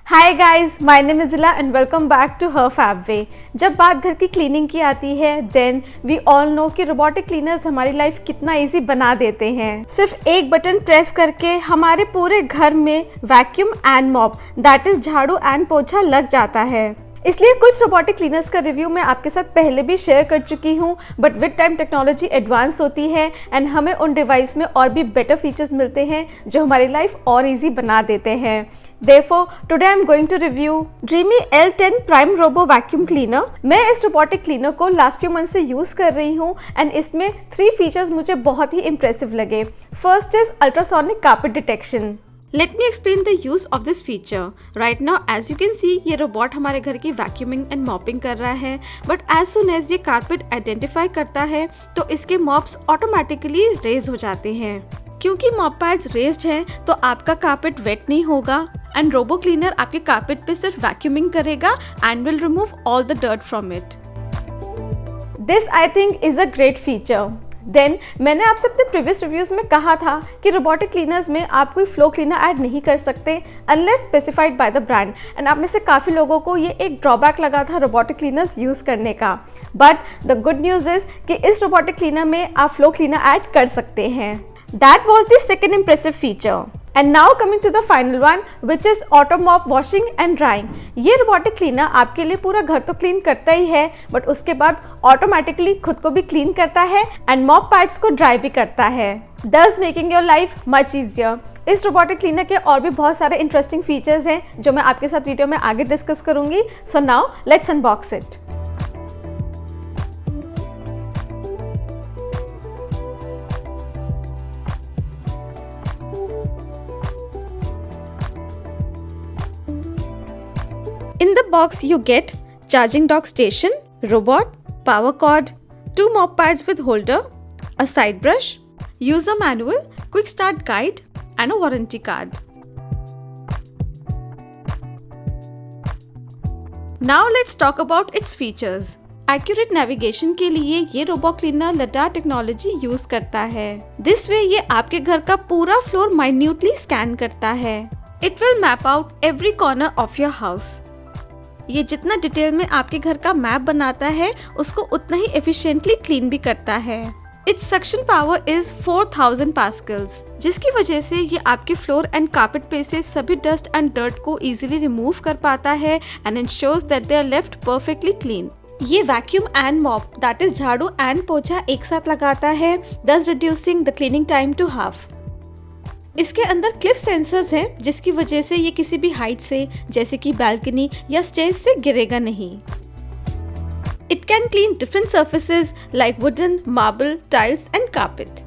Hi guys, my name is Ila and welcome back to her fab way. जब बात घर की क्लीनिंग की आती है देन वी ऑल नो कि रोबोटिक क्लीनर्स हमारी लाइफ कितना इजी बना देते हैं। सिर्फ एक बटन प्रेस करके हमारे पूरे घर में vacuum and mop that is झाड़ू एंड पोछा लग जाता है। इसलिए कुछ रोबोटिक क्लीनर्स का रिव्यू मैं आपके साथ पहले भी शेयर कर चुकी हूँ, but with time technology advance होती है एंड हमें उन डिवाइस में और भी बेटर फीचर्स मिलते हैं जो हमारी लाइफ और इजी बना देते हैं। Therefore, today I am going to review Dreamy L10 Prime Robo Vacuum Cleaner। मैं इस रोबोटिक क्लीनर को लास्ट फ्यू मंथ से यूज़ कर रही हूँ एंड इसमें 3 फीचर्स मुझे बहुत ही इम्प्रेसिव लगे। First is ultrasonic carpet detection. Let me explain the use of this feature. Right now, as you can see, ये रोबोट हमारे घर की वैक्यूमिंग एंड मॉपिंग कर रहा है, बट एज सुन एज ये कारपेट आइडेंटिफाई करता है तो इसके मॉप्स ऑटोमेटिकली रेज हो जाते हैं। क्योंकि मॉप पैड्स रेज्ड हैं तो आपका कारपेट वेट नहीं होगा एंड रोबो क्लीनर आपके कारपेट पे सिर्फ वैक्यूमिंग करेगा and will remove all the dirt from it. This I think is a great feature. Then मैंने आपसे अपने प्रीवियस रिव्यूज़ में कहा था कि रोबोटिक क्लीनर्स में आप कोई फ्लो क्लीनर ऐड नहीं कर सकते unless specified by the brand, and आप में से काफ़ी लोगों को ये एक ड्रॉबैक लगा था रोबोटिक क्लीनर्स यूज़ करने का। But the good news is कि इस रोबोटिक क्लीनर में आप फ्लो क्लीनर ऐड कर सकते हैं। That was the second impressive feature. And now coming to the final one which is auto mop washing and drying. ये रोबोटिक क्लीनर आपके लिए पूरा घर तो क्लीन करता ही है, बट उसके बाद ऑटोमेटिकली खुद को भी क्लीन करता है एंड मॉप पैड्स को ड्राई भी करता है, दस making your life much easier. इस रोबोटिक क्लीनर के और भी बहुत सारे इंटरेस्टिंग फीचर्स हैं जो मैं आपके साथ वीडियो में आगे डिस्कस करूंगी। So now let's unbox it. In the box you get charging dock station, robot, power cord, 2 mop pads with holder, a side brush, user manual, quick start guide and a warranty card. Now let's talk about its features. Accurate navigation के लिए ये robo cleaner लडा technology use करता है। This way ये आपके घर का पूरा फ्लोर minutely स्कैन करता है। It will map out every corner of your house. ये जितना डिटेल में आपके घर का मैप बनाता है उसको उतना ही एफिशिएंटली क्लीन भी करता है। It's suction power is 4000 pascals, जिसकी वजह से ये आपके फ्लोर एंड कारपेट पे से सभी डस्ट एंड डर्ट को इजीली रिमूव कर पाता है and ensures that they are left perfectly clean. ये vacuum and mop that is झाड़ू एंड पोछा एक साथ लगाता है, thus reducing the cleaning time to half. इसके अंदर क्लिफ सेंसर्स हैं जिसकी वजह से ये किसी भी हाइट से जैसे कि बैल्कनी या स्टेज से गिरेगा नहीं। It can clean different surfaces like wooden, marble, tiles and carpet.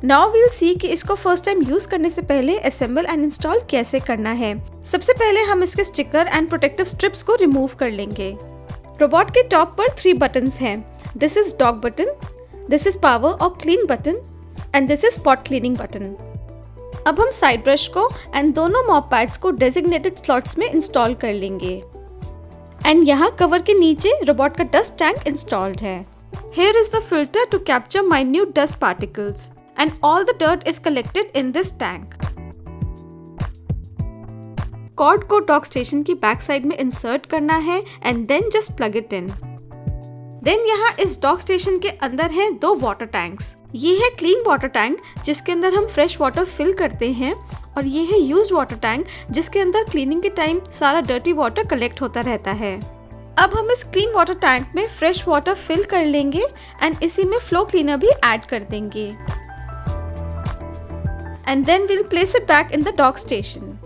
Now we'll see कि इसको फर्स्ट टाइम यूज करने से पहले असेंबल एंड इंस्टॉल कैसे करना है। सबसे पहले हम इसके स्टिकर एंड प्रोटेक्टिव स्ट्रिप्स को रिमूव कर लेंगे। रोबोट के टॉप पर 3 बटन्स हैं। This is dog button, this is power और clean button and this is spot cleaning button. अब हम साइड ब्रश को एंड दोनों मॉप पैड्स को डेजिग्नेटेड स्लॉट्स में इंस्टॉल कर लेंगे एंड यहाँ कवर के नीचे रोबोट का डस्ट टैंक इंस्टॉल्ड है। Here is the filter to capture minute dust particles and all the dirt is collected in this tank. Cord को डॉक स्टेशन की बैक साइड में इंसर्ट करना है and then just plug it in. Then यहाँ इस dock station के अंदर हैं 2 वाटर टैंक्स। ये है क्लीन वाटर टैंक जिसके अंदर हम फ्रेश वाटर फिल करते हैं, और ये है यूज्ड वाटर टैंक जिसके अंदर क्लीनिंग के टाइम सारा डर्टी वाटर कलेक्ट होता रहता है। अब हम इस क्लीन वाटर टैंक में फ्रेश वाटर फिल कर लेंगे एंड इसी में फ्लो क्लीनर भी ऐड कर देंगे and then we'll place it back in the dock station.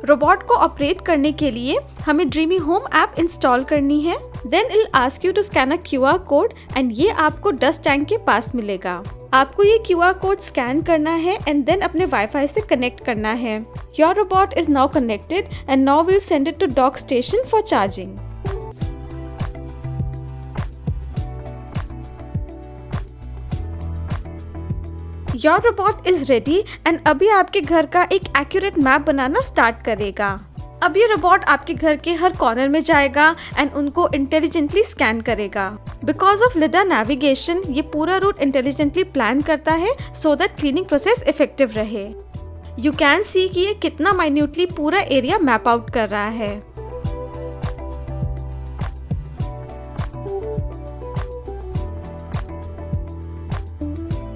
Robot को ऑपरेट करने के लिए हमें ड्रीमी होम ऐप इंस्टॉल करनी है। Then it ask you to scan a QR code and ये आपको डस्ट टैंक के पास मिलेगा। आपको ये QR कोड स्कैन करना है एंड देन अपने वाईफाई से कनेक्ट करना है। Your robot is now connected and now will send it to dock station for charging. Your robot is ready and अभी आपके घर का एक एक्यूरेट मैप बनाना स्टार्ट करेगा। अब ये रोबोट आपके घर के हर कॉर्नर में जाएगा एंड उनको इंटेलिजेंटली स्कैन करेगा। बिकॉज ऑफ लिडा नेविगेशन ये पूरा रूट इंटेलिजेंटली प्लान करता है so that cleaning process effective रहे। यू कैन सी कि ये कितना माइन्यूटली पूरा एरिया मैप आउट कर रहा है।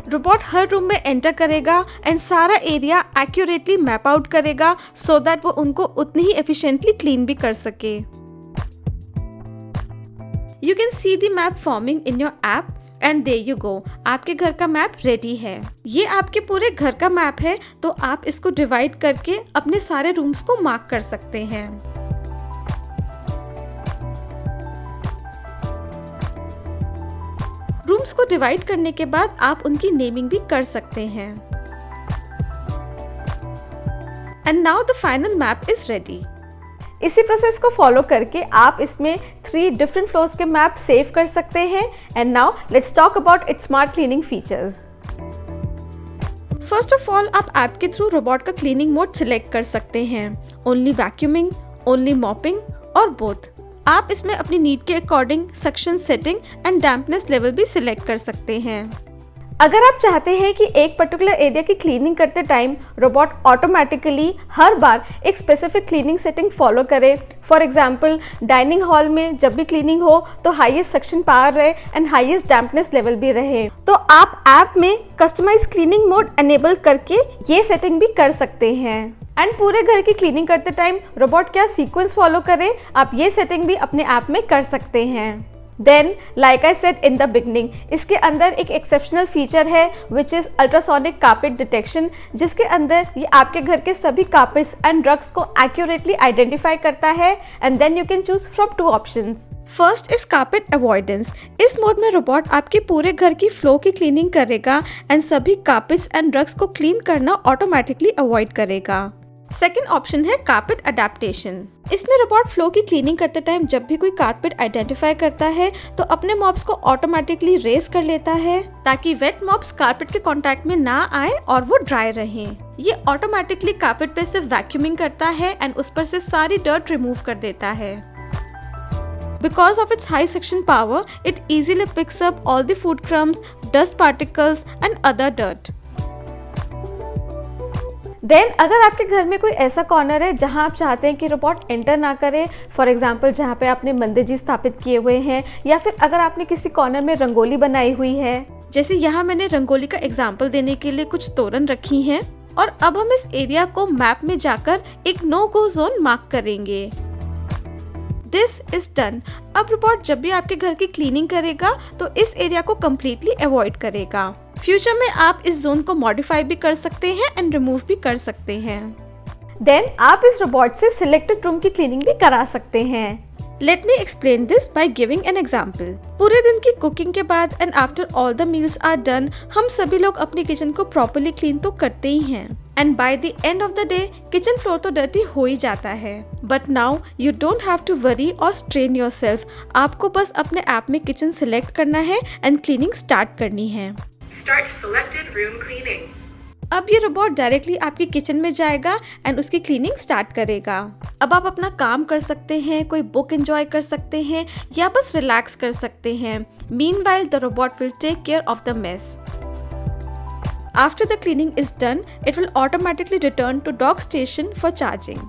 रोबोट हर रूम में एंटर करेगा एंड सारा एरिया एक्यूरेटली मैप आउट करेगा सो दैट वो उनको उतनी ही एफिशिएंटली क्लीन भी कर सके। You can see the map forming in your app and there you go, आपके घर का मैप रेडी है। ये आपके पूरे घर का मैप है, तो आप इसको डिवाइड करके अपने सारे रूम्स को मार्क कर सकते हैं। रूम्स को डिवाइड करने के बाद आप उनकी नेमिंग भी कर सकते हैं। And now the final map is ready. इसी प्रोसेस को फॉलो करके आप इसमें 3 डिफरेंट फ्लोर्स के मैप सेव कर सकते हैं। And now let's talk about it's smart cleaning features. First of all, आप ऐप के थ्रू रोबोट का क्लीनिंग मोड सिलेक्ट कर सकते हैं, ओनली वैक्यूमिंग, ओनली मॉपिंग और बोथ। आप इसमें अपनी नीड के according suction setting and dampness level भी सिलेक्ट कर सकते हैं। अगर आप चाहते हैं कि एक पर्टिकुलर एरिया की क्लीनिंग करते टाइम रोबोट ऑटोमेटिकली हर बार एक स्पेसिफिक क्लीनिंग सेटिंग फॉलो करे, फॉर एग्जांपल डाइनिंग हॉल में जब भी क्लीनिंग हो तो हाईएस्ट सक्शन पावर रहे एंड हाईएस्ट डैम्पनेस लेवल भी रहे, तो आप ऐप में कस्टमाइज क्लीनिंग मोड एनेबल करके ये सेटिंग भी कर सकते हैं। एंड पूरे घर की क्लीनिंग करते टाइम रोबोट क्या सीक्वेंस फॉलो करे, आप ये सेटिंग भी अपने ऐप में कर सकते हैं। Then like I said in the beginning, इसके अंदर एक एक्सेप्शनल फीचर है which is ultrasonic carpet detection, जिसके अंदर ये आपके घर के सभी कारपेट्स एंड ड्रग्स को एक्यूरेटली आइडेंटिफाई करता है। And then you can choose from 2 options. First is carpet avoidance. इस मोड में रोबोट आपके पूरे घर की फ्लो की क्लीनिंग करेगा एंड सभी कारपेट्स एंड ड्रग्स को क्लीन करना ऑटोमेटिकली अवॉइड करेगा। सेकेंड ऑप्शन है कारपेट अडेप्टेशन। इसमें रोबोट फ्लो की क्लीनिंग करते टाइम जब भी कोई कारपेट आइडेंटिफाई करता है तो अपने मॉप्स को ऑटोमेटिकली रेस कर लेता है ताकि वेट मॉप्स कारपेट के कांटेक्ट में ना आए और वो ड्राई रहे। ये ऑटोमेटिकली कारपेट पे सिर्फ वैक्यूमिंग करता है एंड उस पर से सारी डर्ट रिमूव कर देता है। Because of its high suction power, it easily picks up all the food crumbs, dust particles and other dirt. Then अगर आपके घर में कोई ऐसा कॉर्नर है जहां आप चाहते हैं कि रोबोट एंटर ना करे, फॉर एग्जांपल जहां पे आपने मंदिर जी स्थापित किए हुए हैं, या फिर अगर आपने किसी कॉर्नर में रंगोली बनाई हुई है, जैसे यहाँ मैंने रंगोली का एग्जांपल देने के लिए कुछ तोरण रखी हैं, और अब हम इस एरिया को मैप में जाकर एक नो गो जोन मार्क करेंगे। This is done. अब रोबोट जब भी आपके घर की क्लीनिंग करेगा तो इस एरिया को कम्प्लीटली अवॉइड करेगा। फ्यूचर में आप इस जोन को मॉडिफाई भी कर सकते हैं एंड रिमूव भी कर सकते हैं। देन आप इस रोबोट से सिलेक्टेड रूम की क्लीनिंग भी करा सकते हैं। Let me explain this by giving an example. पूरे दिन की कुकिंग के बाद and after all the meals are done, हम सभी लोग अपने किचन को प्रॉपर्ली क्लीन तो करते ही हैं and by the end of the day kitchen floor तो डर्टी हो ही जाता है। But now you don't have to worry or strain yourself. आपको बस अपने ऐप में किचन सिलेक्ट करना है एंड क्लीनिंग स्टार्ट करनी है। Start selected room cleaning. अब ये रोबोट डायरेक्टली आपकी किचन में जाएगा एंड उसकी क्लीनिंग स्टार्ट करेगा। अब आप अपना काम कर सकते हैं, कोई बुक एंजॉय कर सकते हैं या बस रिलैक्स कर सकते हैं। Meanwhile the robot will take care of the mess. After the cleaning is done, it will automatically return to dock station for charging.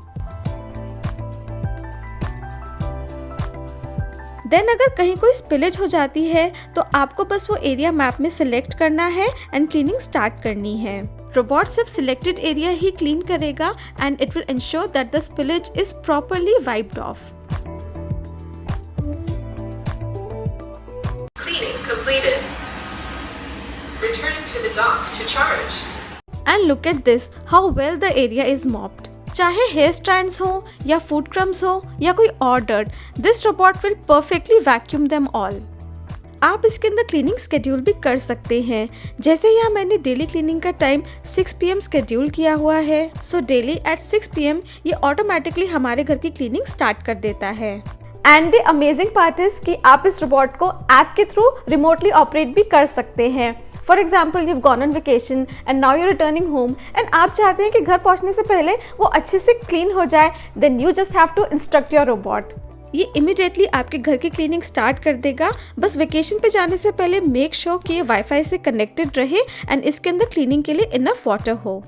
Then अगर कहीं कोई स्पिलेज हो जाती है तो आपको बस वो एरिया मैप में सिलेक्ट करना है एंड क्लीनिंग स्टार्ट करनी है। रोबोट सिर्फ सिलेक्टेड एरिया ही क्लीन करेगा and it will ensure that the spillage is properly wiped off. Cleaning completed. Returning to the dock to charge. And look at this, how well the area is mopped. चाहे hair strands हो या food crumbs हो या कोई और dirt, this robot will perfectly vacuum them all. आप इसके अंदर क्लीनिंग स्केड्यूल भी कर सकते हैं। जैसे यहाँ मैंने डेली क्लीनिंग का टाइम 6 PM स्केड्यूल किया हुआ है, सो डेली एट 6 PM ये ऑटोमेटिकली हमारे घर की क्लीनिंग स्टार्ट कर देता है। And the amazing part is कि आप इस रोबोट को ऐप के थ्रू रिमोटली ऑपरेट भी कर सकते हैं। For example you've gone on vacation and now you're returning home and आप चाहते हैं कि घर पहुंचने से पहले वो अच्छे से क्लीन हो जाए, then you just have to instruct your robot. ये इमिडिएटली आपके घर की क्लीनिंग स्टार्ट कर देगा। बस वेकेशन पे जाने से पहले मेक श्योर कि ये वाईफाई से कनेक्टेड रहे एंड इसके अंदर क्लीनिंग के लिए इनफ वाटर हो।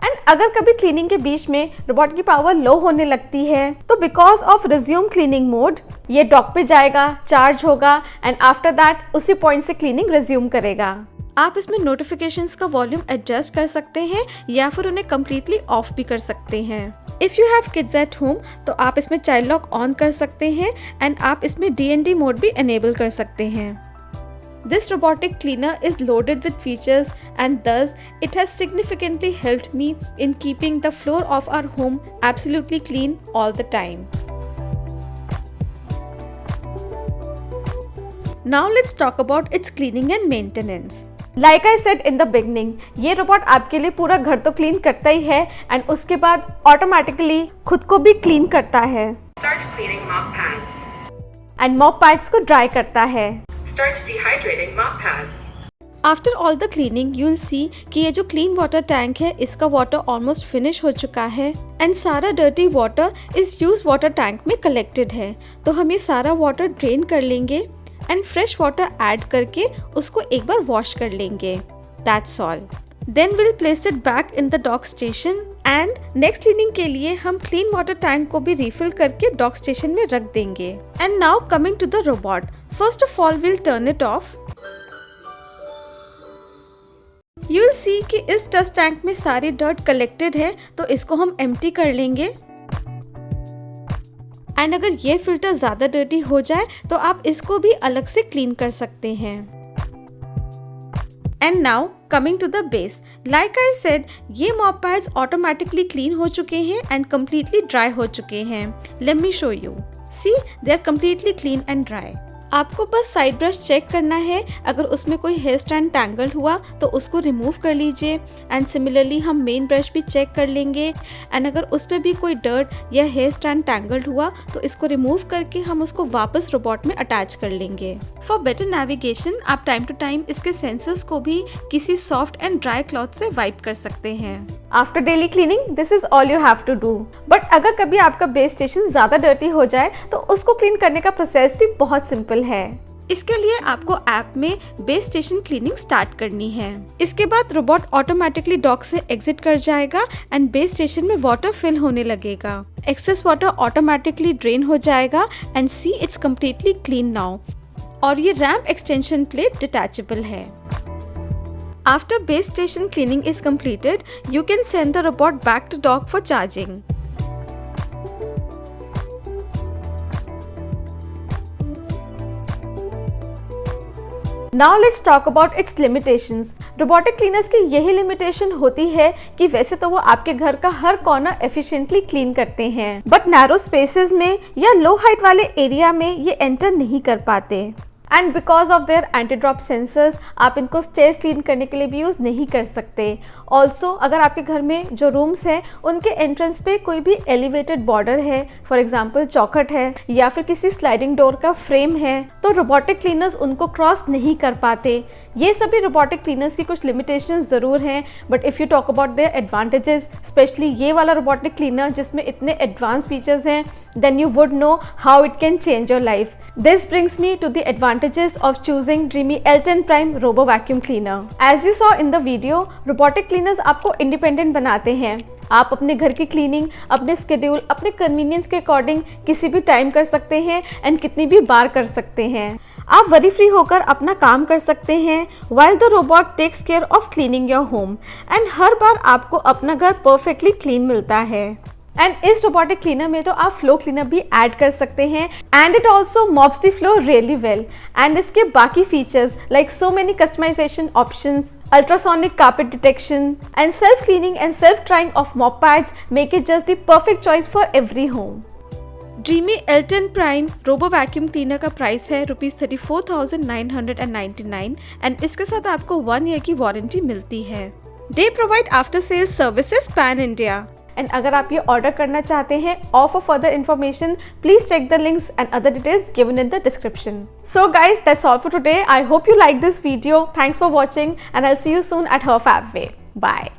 एंड अगर कभी क्लीनिंग के बीच में रोबोट की पावर लो होने लगती है तो because of resume cleaning mode ये डॉक पे जाएगा, चार्ज होगा एंड आफ्टर दैट उसी पॉइंट से क्लीनिंग रिज्यूम करेगा। आप इसमें नोटिफिकेशंस का वॉल्यूम एडजस्ट कर सकते हैं या फिर उन्हें कम्प्लीटली ऑफ भी कर सकते हैं। If you have kids at home तो आप इसमें चाइल्ड लॉक ऑन कर सकते हैं एंड आप इसमें DND मोड भी एनेबल कर सकते हैं। This robotic cleaner is loaded with features and thus it has significantly helped me in keeping the floor of our home absolutely clean all the time. Now let's talk about its cleaning and maintenance. Like I said in the beginning, ये robot आपके लिए पूरा घर तो clean करता ही है and उसके बाद ऑटोमेटिकली खुद को भी क्लीन करता है Start cleaning mop pads. And mop pads को ड्राई करता है। Start dehydrating mop pads. After all the cleaning you will see कि ये जो क्लीन वाटर टैंक है इसका वाटर ऑलमोस्ट फिनिश हो चुका है एंड सारा डर्टी वाटर इस यूज वाटर टैंक में कलेक्टेड है। तो हम ये सारा वाटर ड्रेन कर लेंगे एंड फ्रेश वाटर ऐड करके उसको एक बार वॉश कर लेंगे। That's all. Then will place it back in the dock station and next cleaning के लिए हम क्लीन वाटर टैंक को भी रिफिल करके डॉक स्टेशन में रख देंगे। And now coming to the robot, first of all will turn it off. You will see कि इस डस्ट टैंक में सारी डर्ट कलेक्टेड है तो इसको हम एम्प्टी कर लेंगे एंड अगर ये फिल्टर ज़्यादा डर्टी हो जाए तो आप इसको भी अलग से क्लीन कर सकते हैं। And now coming to the base, like I said ये मॉप पैड्स ऑटोमेटिकली क्लीन हो चुके हैं एंड कम्प्लीटली ड्राई हो चुके हैं। Let me show you. See they are completely clean and dry. आपको बस साइड ब्रश चेक करना है, अगर उसमें कोई हेयर स्ट्रैंड टैंगल हुआ तो उसको रिमूव कर लीजिए एंड सिमिलरली हम मेन ब्रश भी चेक कर लेंगे एंड अगर उस पर भी कोई डर्ट या हेयर स्ट्रैंड टैंगल्ड हुआ तो इसको रिमूव करके हम उसको वापस रोबोट में अटैच कर लेंगे। फॉर बेटर नेविगेशन आप टाइम टू टाइम इसके सेंसर्स को भी किसी सॉफ्ट एंड ड्राई क्लॉथ से वाइप कर सकते हैं। After daily cleaning this is all you have to do. But अगर कभी आपका बेस स्टेशन ज़्यादा डर्टी हो जाए तो उसको क्लीन करने का प्रोसेस भी बहुत सिंपल है। इसके लिए आपको ऐप में बेस स्टेशन क्लीनिंग स्टार्ट करनी है। इसके बाद रोबोट ऑटोमेटिकली डॉक से एग्जिट कर जाएगा एंड बेस स्टेशन में वाटर फिल होने लगेगा। एक्सेस वाटर ऑटोमेटिकली ड्रेन हो जाएगा and see it's completely clean now. और ये रैंप एक्सटेंशन प्लेट डिटैचेबल है। After base station cleaning is completed, you can send the robot back to dock for charging. Now let's talk about its limitations. Robotic cleaners की यही limitation होती है कि वैसे तो वो आपके घर का हर कॉर्नर एफिशिएंटली क्लीन करते हैं बट नैरो स्पेसेस में या लो हाइट वाले एरिया में ये एंटर नहीं कर पाते and because of their anti drop sensors आप इनको स्टेयर्स क्लीन करने के लिए भी यूज़ नहीं कर सकते। ऑल्सो अगर आपके घर में जो रूम्स हैं उनके एंट्रेंस पे कोई भी एलिवेटेड बॉर्डर है, फॉर एग्जांपल चौखट है या फिर किसी स्लाइडिंग डोर का फ्रेम है, तो रोबोटिक क्लीनर्स उनको क्रॉस नहीं कर पाते। ये सभी रोबोटिक क्लीनर्स की कुछ लिमिटेशंस ज़रूर हैं but if you talk about their advantages, specially ये वाला रोबोटिक क्लीनर जिसमें इतने एडवांस फीचर्स हैं, then you would know how it can change your life. This brings me to the advantages of choosing Dreamy L10 Prime Robo Vacuum Cleaner. As you saw in the video, robotic cleaners आपको independent बनाते हैं। आप अपने घर की cleaning अपने schedule, अपने convenience के अकॉर्डिंग किसी भी टाइम कर सकते हैं एंड कितनी भी बार कर सकते हैं। आप वरी फ्री होकर अपना काम कर सकते हैं while the robot takes care of cleaning your home and हर बार आपको अपना घर परफेक्टली क्लीन मिलता है। एंड इस रोबोटिक क्लीनर में तो आप फ्लो क्लीनर भी ऐड कर सकते हैं and it also mops the floor really well. And इसके बाकी features like so many customisation options, ultrasonic carpet detection and self cleaning and self drying of mop pads make it just the perfect choice for every home. Dreame L10 prime robo vacuum cleaner का price है ₹34,999 and इसके साथ आपको 1 year की warranty मिलती है। They provide after sales services pan India. And अगर आप ये ऑर्डर करना चाहते हैं or for further information please check the links and other details given in the description. So guys that's all for today. I hope you like this video. Thanks for watching and I will see you soon at her fab way. Bye.